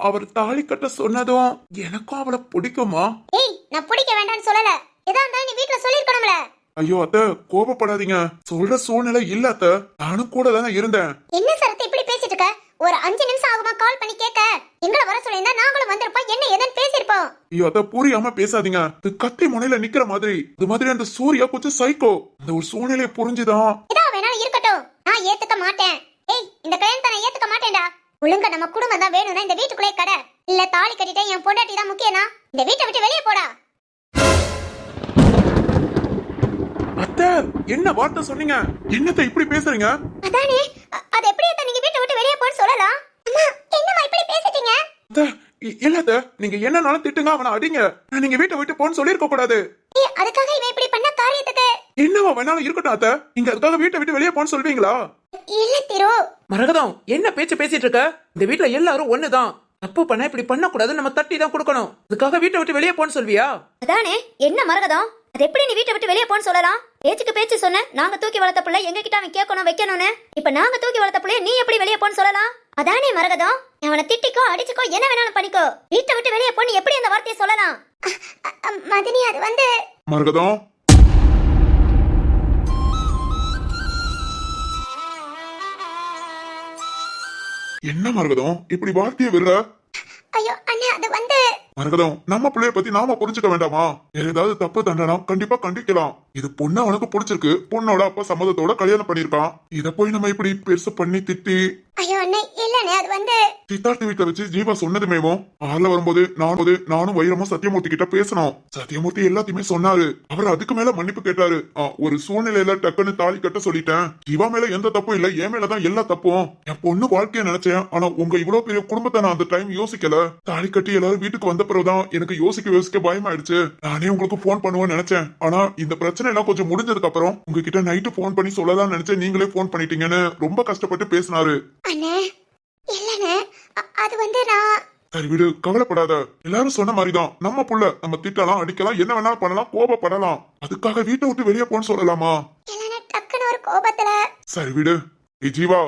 அவர் தாலி கட்ட சொன்னதும் எனக்கும் அவளை பிடிக்குமா. ஏய், நான் பிடிக்க வேண்டாம்னு சொல்லல. ஏதா இருந்தாலும் நீ வீட்ல சொல்லிருக்கணும்ல. ஐயோ அத்தை, கோபப்படாதீங்க. சொல்ற சூழ்நிலை இல்ல அத்தை, நானும் கூட தானே இருந்தேன். என்ன சரத்து இப்படி பேசிட்டு இருக்க? ஒரு 5 நிமிஷம் ஆகுமா கால் பண்ணி கேட்க? எங்களை வர சொல்லியிருந்தா நாங்களும் வந்திருப்போம், என்ன ஏதுன்னு பேசிருப்போம். ஐயோ அத்தை, புரியாம பேசாதீங்க. இது கத்தி முனையில நிக்கிற மாதிரி. இது மாதிரி அந்த சூர்யா கொஞ்சம் சைக்கோ. அந்த ஒரு சூழ்நிலையை புரிஞ்சுதான். இதா வேணாலும் இருக்கட்டும், நான் ஏத்துக்க மாட்டேன். ஏய், இந்த கல்யாணத்தை நான் ஏத்துக்க மாட்டேன்டா. ஒழுங்கா நம்ம குடும்பம் தான் வேணும்னா இந்த வீட்டுக்குள்ளே கடை. இல்ல தாலி கட்டிட்டேன் என் பொண்டாட்டி தான் முக்கியம்னா இந்த வீட்டை விட்டு வெளியே போடா. அத்தை, என்ன வார்த்தை சொன்னீங்க? என்னத்தை இப்படி பேசுறீங்க? அதானே, அது எப்படி அத்தை நீங்க வீட்டை விட்டு வெளியே போன்னு சொல்லலாம்? அம்மா, என்னம்மா இப்படி பேசிட்டீங்க? அத்தை, இல்ல அத்தை, நீங்க என்னனாலும் திட்டுங்க, அவனை அடிங்க. நான் நீங்க வீட்டை விட்டு போன்னு சொல்லிருக்க கூடாது. ஏய், அதுக்காக இவன் இப்படி பண்ண காரியத்துக்கு என்னவா வேணாலும் இருக்கட்டும் அத்தை. நீங்க அதுக்காக வீட்டை விட்டு வெளியே போன்னு சொல்வீங்களா? இல்ல திரு. மரகதம், என்ன பேச்சு பேசிட்டு இருக்க? இந்த வீட்ல எல்லாரும் ஒண்ணுதான். தப்பு பண்ண இப்படி பண்ண கூடாது, நம்ம தட்டி தான் கொடுக்கணும். அதுக்காக வீட்டை விட்டு வெளியே போன்னு சொல்வியா? அதானே, என்ன மரகதம், அது எப்படி நீ வீட்டை விட்டு வெளியே போன்னு சொல்லலாம்? பேச்சுக்கு பேச்சு சொன்ன, நாங்க தூக்கி வளர்த்த பிள்ளை எங்க கிட்ட அவன் கேட்கணும் வைக்கணும்னு. இப்ப நாங்க தூக்கி வளர்த்த பிள்ளைய நீ எப்படி வெளியே போன்னு சொல்லலாம்? அதானே மரகதம், அவனை திட்டிக்கோ அடிச்சுக்கோ என்ன வேணாலும் பண்ணிக்கோ, வீட்டை விட்டு வெளியே போன்னு எப்படி அந்த வார்த்தையை சொல்லலாம்? மதினி, அது வந்து மரகதம், என்ன மரகதம் இப்படி வார்த்தையை விடுற? ஐயோ அண்ணா, அது வந்து மரகதம், நம்ம பிள்ளைய பத்தி நாம புரிஞ்சுக்க வேண்டாமா? வேற ஏதாவது தப்பு தண்டனா கண்டிப்பா கண்டிக்கலாம். இது பொண்ணு அவனுக்கு பிடிச்சிருக்கு, பொண்ணோட அப்பா சம்மதத்தோட கல்யாணம் பண்ணிருக்கான். இத போய் நம்ம இப்படி பெருசு பண்ணி திட்டி. ஐயோ அண்ணே, இல்லண்ணே, அது வந்து சித்தார்த்தி வீட்டை வச்சு ஜீவா சொன்னதுமேவும் ஆள்ல வரும்போது நானும் வைரமும் சத்தியமூர்த்தி கிட்ட பேசணும். சத்தியமூர்த்தி எல்லாத்தையுமே சொன்னாரு. அவர் அதுக்கு மேல மன்னிப்பு கேட்டாரு. ஒரு சூழ்நிலையில டக்குன்னு தாலி கட்ட சொல்லிட்டேன். ஜீவா மேல எந்த தப்பும் இல்ல, என் மேலதான் எல்லா தப்பும். என் பொண்ணு வாழ்க்கைய நினைச்சேன். ஆனா உங்க இவ்வளவு பெரிய குடும்பத்தை நான் அந்த டைம் யோசிக்கல. தாலி கட்டி எல்லாரும் வீட்டுக்கு வந்த பிறகுதான் எனக்கு யோசிக்க பயமாயிடுச்சு. நானே உங்களுக்கு போன் பண்ணுவேன்னு நினைச்சேன். ஆனா இந்த பிரச்சனை எல்லாம் கொஞ்சம் முடிஞ்சதுக்கு அப்புறம் உங்ககிட்ட நைட்டு போன் பண்ணி சொல்லலாம் நினைச்சேன். நீங்களே போன் பண்ணிட்டீங்கன்னு ரொம்ப கஷ்டப்பட்டு பேசினாரு. அண்ணே, இல்லண்ணே, அது வந்து நான் சரி விடு, கவலைப்படாத. எல்லாரும் சொன்ன மாதிரிதான் நம்ம புள்ள. நம்ம திட்டலாம், அடிக்கலாம், என்ன வேணாலும் பண்ணலாம், கோபப்படலாம். அதுக்காக வீட்டை விட்டு வெளியே போன்னு சொல்லலாமா? இல்லண்ணே, டக்குன்னு ஒரு கோபத்துல. சரி விடு. ஏய் ஜீவா,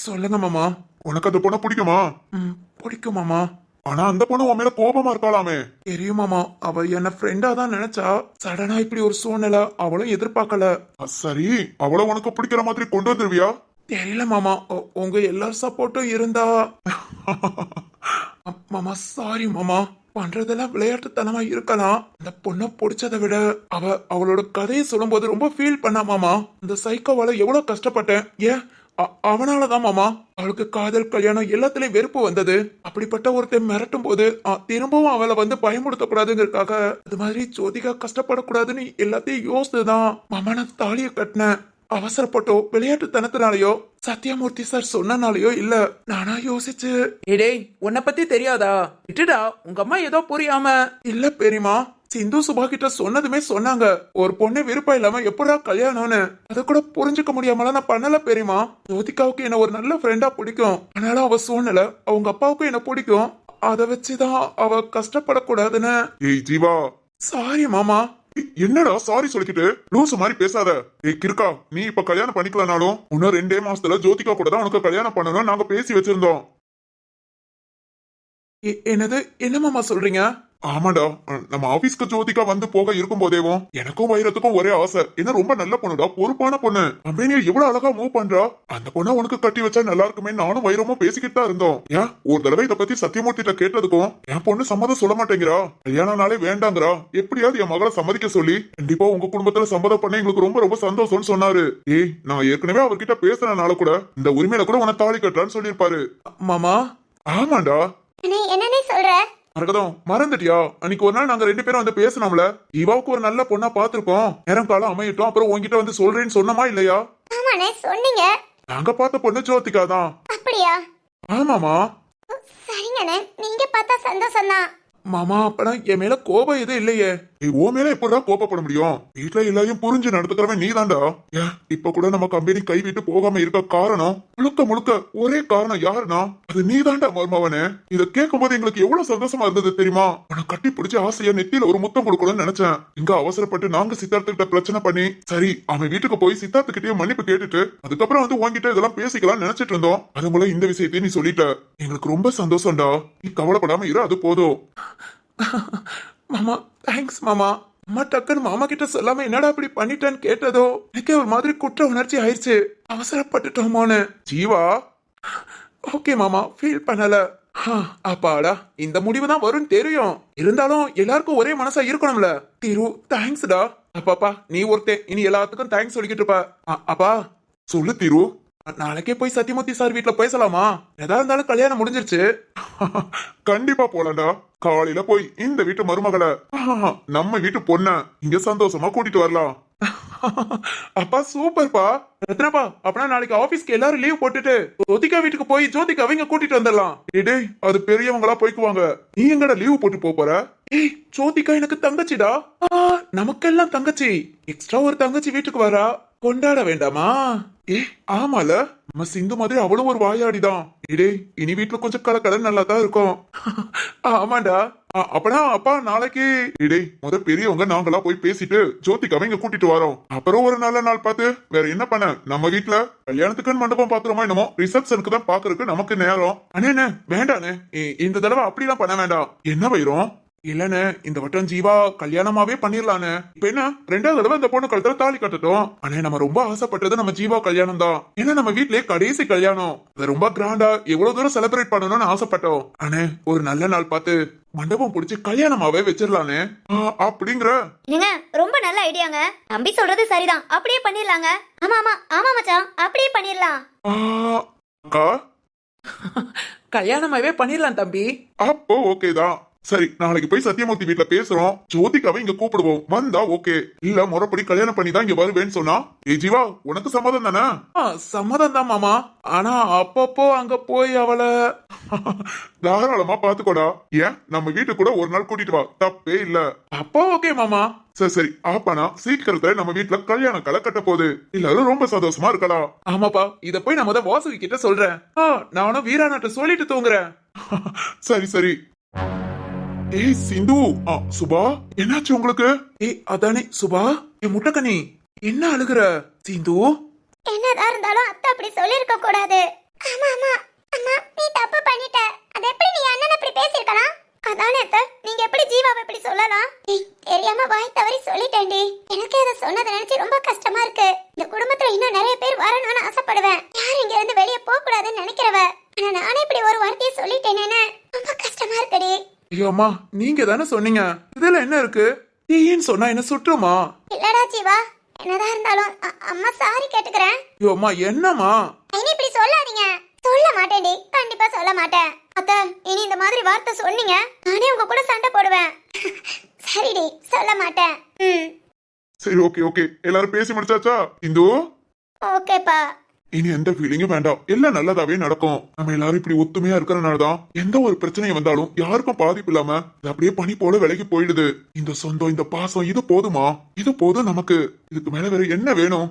சொல்லுங்க மாமா. உனக்கு அந்த பொண்ணை பிடிக்குமா? பிடிக்கும் மாமா. ஆனா அந்த பொண்ணு உன் மேல கோபமா இருக்காளாமே. தெரியும் மாமா, அவ என்ன ஃப்ரெண்டா தான் நினைச்சா. சடனா இப்படி ஒரு சூழ்நிலை அவளும் எதிர்பார்க்கல. சரி, அவளை உனக்கு பிடிக்கிற மாதிரி கொண்டு வந்துருவியா? தெரியல மாமா, உங்க எல்லார் சப்போர்ட்டும் இருந்தா. மாமா சாரி மாமா, பண்றதெல்லாம் விளையாட்டுத்தனமா இருக்கலாம். அந்த பொண்ணை பிடிச்சதை விட அவளோட கதையை சொல்லும் போது ரொம்ப ஃபீல் பண்ணா மாமா. அந்த சைக்கோவால எவ்வளவு கஷ்டப்பட்டேன். ஏன் அவனாலதான் மாமா அவளுக்கு காதல் கல்யாணம் எல்லாத்துலயும் வெறுப்பு வந்தது. அப்படிப்பட்ட ஒருத்தன் மிரட்டும் போது திரும்பவும் அவளை வந்து பயமுடுத்த கூடாதுங்கிறதுக்காக, அது மாதிரி ஜோதிகா கஷ்டப்படக்கூடாதுன்னு எல்லாத்தையும் யோசிச்சுதான் மாமா நான் தாலியை கட்டினேன். அவசரப்பட்டோ விளையாட்டுத்தனத்தினாலயோ சத்யமூர்த்தி சார் சொன்னனாலயோ இல்ல, நானா யோசிச்சு. டேய், உன்னை பத்தி தெரியாதா? விட்டுடா, உங்க அம்மா ஏதோ புரியாம. இல்ல பெரியமா, சிந்து சுபா கிட்ட சொன்னதுமே சொன்னாங்க, ஒரு பொண்ணு விருப்பம் இல்லாம எப்படா கல்யாணம்னு. அத கூட புரிஞ்சுக்க முடியாமல நான் பண்ணல பெரியமா. ஜோதிகாவுக்கு என்ன ஒரு நல்ல ஃப்ரெண்டா பிடிக்கும். ஆனாலும் அவ சூழ்நிலை, அவங்க அப்பாவுக்கும் என்ன பிடிக்கும். அத வச்சுதான் அவ கஷ்டப்படக்கூடாதுன்னு. ஏய் ஜீவா, சாரி மாமா. என்னடா சாரி சொல்லிக்கிட்டு லூசு மாதிரி பேசாத. ஏய் கிறுக்கா, நீ இப்ப கல்யாணம் பண்ணிக்கலனாலும் இன்னும் 2 மாசத்துல ஜோதிகா கூட தான் உனக்கு கல்யாணம் பண்ணணும் நாங்க பேசி வச்சிருந்தோம். என்னது, என்ன மாமா சொல்றீங்க? ஆமாடா, நம்ம ஆபீஸ்க்கு ஜோதிகா வந்து போக இருக்கும் போதேவும் எனக்கும் வைரத்துக்கும் ஒரே ஆசை. என்ன ரொம்ப நல்ல பொண்ணுடா, பொறுப்பான பொண்ணு. கம்பெனியை எவ்வளவு அழகா மூவ் பண்றா. அந்த பொண்ணை உனக்கு கட்டி வச்சா நல்லா இருக்குமே நானும் வைரமும் பேசிக்கிட்டு தான் இருந்தோம். ஏன் ஒரு தடவை இதை பத்தி சத்தியமூர்த்திட்ட கேட்டதுக்கும் என் பொண்ணு சம்மதம் சொல்ல மாட்டேங்கிறா. கல்யாண நாளே வேண்டாங்கிறா. எப்படியாவது என் மகளை சம்மதிக்க சொல்லி கண்டிப்பா உங்க குடும்பத்துல சம்மதம் பண்ண எங்களுக்கு ரொம்ப ரொம்ப சந்தோஷம்னு சொன்னாரு. ஏய், நான் ஏற்கனவே அவர்கிட்ட பேசுறதுனால கூட இந்த உரிமையில கூட உன தாலி கட்டுறான்னு சொல்லியிருப்பாரு. மாமா. ஆமாண்டா. என்னன்னே சொல்ற? மரகதம், மறந்துட்டியா? அன்னைக்கு ஒரு நாள் நாங்க 2 பேரும் வந்து பேசணும்ல. இவாவுக்கு ஒரு நல்ல பொண்ணா பாத்துருக்கோம், நேரம் காலம் அமையட்டும், அப்புறம் உங்ககிட்ட வந்து சொல்றேன்னு சொன்னமா இல்லையா? ஆமாண்ணே, சொன்னீங்க. நாங்க பார்த்த பொண்ணு ஜோதிகா தான். அப்படியா? ஆமாமா. சரிங்கண்ணே, நீங்க பார்த்தா சந்தோஷம் தான். மாமா, அப்பதான் என் மேல கோபம் எதுவும் இல்லையே. ஓ மேல எப்படா கோபப்பட முடியும்? வீட்டுல எல்லாரையும் புரிஞ்சு நடத்துக்கிறவன் நீ தான்டா. ஏன் இப்ப கூட நம்ம கம்பெனி கைவிட்டு போகாம இருக்க காரணம் முழுக்க ஒரே காரணம் யாருன்னா அது நீ தான்டா மருமவனே. இத கேட்கும் போது எங்களுக்கு எவ்வளவு சந்தோஷமா இருந்தது தெரியுமா? உன கட்டி பிடிச்சி ஆசையா நெத்தியில ஒரு முத்தம் கொடுக்கணும்னு நினைச்சேன். இங்க அவசரப்பட்டு நாங்க சித்தார்த்த கிட்ட பிரச்சனை பண்ணி, சரி அவன் வீட்டுக்கு போய் சித்தார்த்த கிட்டே மன்னிப்பு கேட்டுட்டு அதுக்கப்புறம் வந்து உன்கிட்ட இதெல்லாம் பேசிக்கலாம் நினைச்சிட்டு இருந்தோம். அது மூலம் இந்த விஷயத்தையும் நீ சொல்லிட்ட. எங்களுக்கு ரொம்ப சந்தோஷம்டா. நீ கவலைப்படாம இரு, அது போதும். மாமா தேங்க்ஸ் மாமா. அம்மா டக்குன்னு மாமா கிட்ட சொல்லாம என்னடா இப்படி பண்ணிட்டேன்னு கேட்டதோ எனக்கே ஒரு மாதிரி குற்ற உணர்ச்சி ஆயிடுச்சு. அவசரப்பட்டுட்டோமோன்னு. ஜீவா, ஓகே மாமா, ஃபீல் பண்ணல. அப்பாடா, இந்த முடிவு தான் வரும்னு தெரியும். இருந்தாலும் எல்லாருக்கும் ஒரே மனசா இருக்கணும்ல. திரு தேங்க்ஸ்டா. அப்பாப்பா, நீ ஒருத்தன் இனி எல்லாத்துக்கும் தேங்க்ஸ் சொல்லிக்கிட்டு இருப்ப. அப்பா சொல்லு திரு. நாளைக்கே போய் சத்தியமூர்த்தி சார் வீட்டுல பேசலாமா? எதா இருந்தாலும் கல்யாணம் முடிஞ்சிருச்சு. கண்டிப்பா போலாம்டா. காலையில போய் இந்த வீட்டு மருமகளை நம்ம வீட்டு பொண்ண இங்க சந்தோஷமா கூட்டிட்டு வரலாம். அப்பா சூப்பர்ப்பா. ரத்னாப்பா அப்பனா நாளைக்கு ஆபீஸ்க்கு எல்லாரும் லீவ் போட்டுட்டு ஜோதிகா வீட்டுக்கு போய் ஜோதிகாவை இங்க கூட்டிட்டு வந்துடலாம். டேய் அது பெரியவங்களா போய்க்குவாங்க. நீ எங்கடா லீவ் போட்டு போற? ஏய் ஜோதிகா எனக்கு தங்கச்சிடா. நமக்கெல்லாம் தங்கச்சி. எக்ஸ்ட்ரா ஒரு தங்கச்சி வீட்டுக்கு வரா, கொண்டாட வேண்டாமா? ஆமால, நம்ம சிந்து மாதிரி அவளும் ஒரு வாயாடிதான். டேய் இனி வீட்டுல கொஞ்சம் கலக்கலன்னு நல்லா தான் இருக்கும். ஆமாண்டா. அப்பனா அப்பா நாளைக்கு டேய் பெரியவங்க நாங்களா போய் பேசிட்டு ஜோதிகாவை இங்க கூட்டிட்டு வரோம். அப்புறம் ஒரு நல்ல நாள் பார்த்து வேற என்ன பண்ண, நம்ம வீட்டுல கல்யாணத்துக்குன்னு மண்டபம் பாக்குறோமா என்னமோ, ரிசப்ஷனுக்கு தான் பாக்குறதுக்கு நமக்கு நேரம். அண்ணே வேண்டானே, இந்த தடவை அப்படிலாம் பண்ண வேண்டாம். என்ன வயிறோம்? இல்லன்னு இந்த வட்டம் ஜீவா கல்யாணமாவே பண்ணிரலானே. இப்ப என்ன 2வது தடவை இந்த பொண்ணு கழுத்துல தாலி கட்டட்டும். ஆனா நம்ம ரொம்ப ஆசைப்பட்டது நம்ம ஜீவா கல்யாணம் தான். ஏன்னா நம்ம வீட்லயே கடைசி கல்யாணம், அது ரொம்ப கிராண்டா எவ்வளவு தூரம் செலிப்ரேட் பண்ணணும்னு ஆசைப்பட்டோம். ஆனே ஒரு நல்ல நாள் பார்த்து மண்டபம் புடிச்சு கல்யாணமாவே வச்சிடலானே. அப்படிங்கிற என்னங்க ரொம்ப நல்ல ஐடியாங்க. தம்பி சொல்றது சரிதான், அப்படியே பண்ணிடலாங்க. ஆமா ஆமா ஆமா மச்சான், அப்படியே பண்ணிடலாம். அக்கா கல்யாணமாவே பண்ணிடலாம் தம்பி. அப்போ ஓகேதான். சரி நாளைக்கு போய் சத்தியமூர்த்தி வீட்டுல பேசுறோம். ஜோதிகாவை இங்க கூப்பிடுவோம். வந்தா ஓகே, இல்ல முறைப்படி கல்யாணம் பண்ணி தான் இங்க வருவேன்னு சொன்னா ஜீவா உனக்கு சம்மதம் தானே? சம்மதம் தான் மாமா. ஆனா அப்பப்போ அங்க போய் அவளை தாராளமா பாத்துக்கோடா. ஏன் நம்ம வீட்டுக்கு கூட ஒரு நாள் கூட்டிட்டு வா, தப்பே இல்ல. அப்போ ஓகே மாமா. சரி ஆப்பானா சீக்கிரத்துல நம்ம வீட்டுல கல்யாண கலை கட்ட போகுது. எல்லாரும் ரொம்ப சந்தோஷமா இருக்கலாம். ஆமாப்பா, இத போய் நான் வாசுகி கிட்ட சொல்றேன். நானும் வீராநாட்ட சொல்லிட்டு தூங்குறேன். சரி. ஏய் சிந்து, சுபா என்னாச்சு உங்களுக்கு? அதானே சுபா. முட்டக்கனி என்ன அழுகுற? சிந்து என்னதான் இருந்தாலும் அத்தை அப்படி சொல்லிருக்க கூடாது. ஆமா ஆமா அம்மா, நீ தப்பு பண்ணிட்ட. அது எப்படி நீ அண்ணன் அப்படி பேசிருக்கலாம்? அதானே அத்தை, நீங்க எப்படி ஜீவாவை இப்படி சொல்லலாம்? தெரியாம வாய் தவறி சொல்லிட்டேன்டி. எனக்கு அதை சொன்னதை நினைச்சு ரொம்ப கஷ்டமா இருக்கு. இந்த குடும்பத்துல இன்னும் நிறைய பேர் வரணும்னு ஆசைப்படுவேன். யாரும் இங்க இருந்து வெளியே போக கூடாதுன்னு நினைக்கிறவ. ஆனா நானே இப்படி ஒரு வார்த்தையை சொல்லிட்டேனேன்னு ரொம்ப கஷ்டமா இருக்குடி. ஐயோ அம்மா, நீங்க தானே சொன்னீங்க. இதுல என்ன இருக்கு? ஏன்னு சொன்னா என்ன சுற்றுமா? இல்லடா ஜீவா, என்னதான் இருந்தாலும் அம்மா சாரி கேட்டுக்கிறேன். ஐயோ அம்மா என்னம்மா? இனி இப்படி சொல்லாதீங்க. சொல்ல மாட்டேன்டி, கண்டிப்பா சொல்ல மாட்டேன். அத்தை இனி இந்த மாதிரி வார்த்தை சொன்னீங்க நானே உங்க கூட சண்டை போடுவேன். சரிடி, சொல்ல மாட்டேன். சரி ஓகே எல்லாரும் பேசி முடிச்சாச்சா? இந்து ஓகேப்பா. இனி எந்த ஃபீலிங்கும் வேண்டாம், எல்லாம் நல்லதாவே நடக்கும். நம்ம எல்லாரும் இப்படி ஒத்துமையா இருக்கிறனாலதான் எந்த ஒரு பிரச்சனையும் வந்தாலும் யாருக்கும் பாதிப்பு இல்லாம இது அப்படியே பனி போல விலகி போயிடுது. இந்த சொந்தம், இந்த பாசம், இது போதுமா? இது போதும் நமக்கு. இதுக்கு மேல வேற என்ன வேணும்?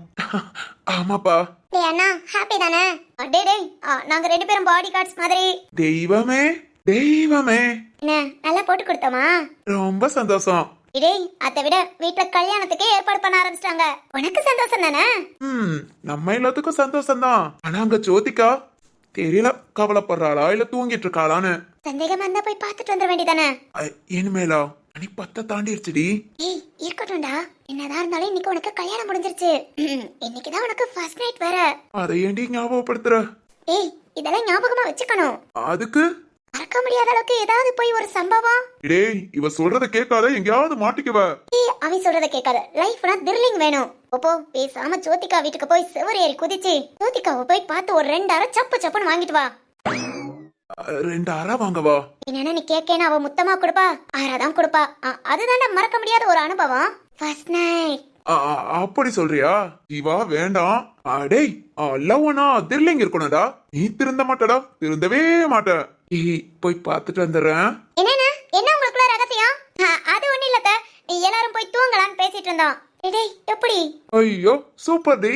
ஆமாப்பா. அண்ணா ஹாப்பி தானே? டேய் நாங்க 2 பேரும் பாடி கார்ட்ஸ் மாதிரி. தெய்வமே என்ன நல்லா போட்டு கொடுத்தோமா? ரொம்ப சந்தோஷம். டேய் அதை விட வீட்டுல கல்யாணத்துக்கே ஏற்பாடு பண்ண ஆரம்பிச்சிட்டாங்க. உனக்கு சந்தோஷம் தானே? நம்ம எல்லாத்துக்கும் சந்தோஷம் தான். ஆனா அங்க ஜோதிகா தெரியல கவலைப்படுறாளா இல்ல தூங்கிட்டு இருக்காளான்னு. சந்தேகமா இருந்தா போய் பார்த்துட்டு வந்துட வேண்டியதானே? இனிமேலா மணி 10 தாண்டிருச்சுடி. ஏய் இருக்கட்டும்டா, என்னதான் இருந்தாலும் இன்னைக்கு உனக்கு கல்யாணம் முடிஞ்சிருச்சு. இன்னைக்குதான் உனக்கு ஃபர்ஸ்ட் நைட் வேற. அதை ஏண்டி ஞாபகப்படுத்துற? ஏய் இதெல்லாம் ஞாபகமா வச்சுக்கணும். அதுக்கு மறக்க முடியாத அளவுக்கு ஏதாவது போய் ஒரு சம்பவம். டேய் இவ சொல்றத கேட்காத, எங்கயாவது மாட்டிக்குவ. ஏய் அவ சொல்றத கேட்காத. லைஃப்னா த்ரில்லிங் வேணும். போ பேசாம ஜோதிகா வீட்டுக்கு போய் செவரு ஏறி குதிச்சு ஜோதிகாவை போய் பார்த்து ஒரு 2 அரை சப்புன்னு வாங்கிட்டு வா. 2 அரை வாங்கவா? என்னன்னா நீ கேக்கேன்னு அவ முத்தமா கொடுப்பா, ஆறாதான் கொடுப்பா. அதுதான்டா மறக்க முடியாத ஒரு அனுபவம். First night. அப்படி சொல்றியா? ஜீவா வேண்டாம். டேய் லவ்னா த்ரில்லிங் இருக்கணும்டா. நீ திருந்த மாட்டடா, திருந்தவே மாட்ட. போய் பார்த்துட்டு வந்துடுறேன். என்ன உங்களுக்குள்ள ரகசியம்? அது ஒண்ணு இல்ல, நீ எல்லாரும் போய் தூங்கலான்னு பேசிட்டு இருந்தோம். டேய் எப்படி? ஐயோ சூப்பர் டி.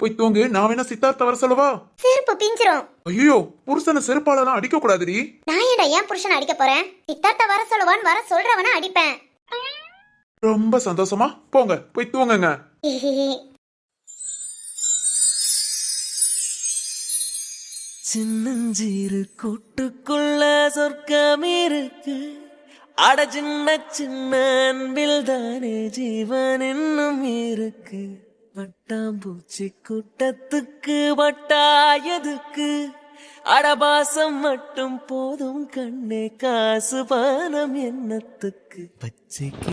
போய் தூங்கு. நான் வேணா சித்தார்த்த வர சொல்லவா? செருப்பு பிஞ்சிரும். ஐயோ புருஷனை செருப்பாலலாம் அடிக்க கூடாதுடி. நான் ஏன்டா ஏன் புருஷனை அடிக்க போறேன்? சித்தார்த்த வர சொல்லுவான், வர சொல்றவன அடிப்பேன். ரொம்ப சந்தோஷமா போங்க, போய் தூங்குங்க. சின்னஞ்சீரு கூட்டுக்குள்ள சொர்க்கம் இருக்கு. அட சின்ன அன்பில் தானே ஜீவன் இன்னும் இருக்கு. வட்டாம்பூச்சி கூட்டத்துக்கு வட்டாயதுக்கு. அடபாசம் மட்டும் போதும் கண்ணே, காசு பானம் என்னத்துக்கு. பச்சைக்கு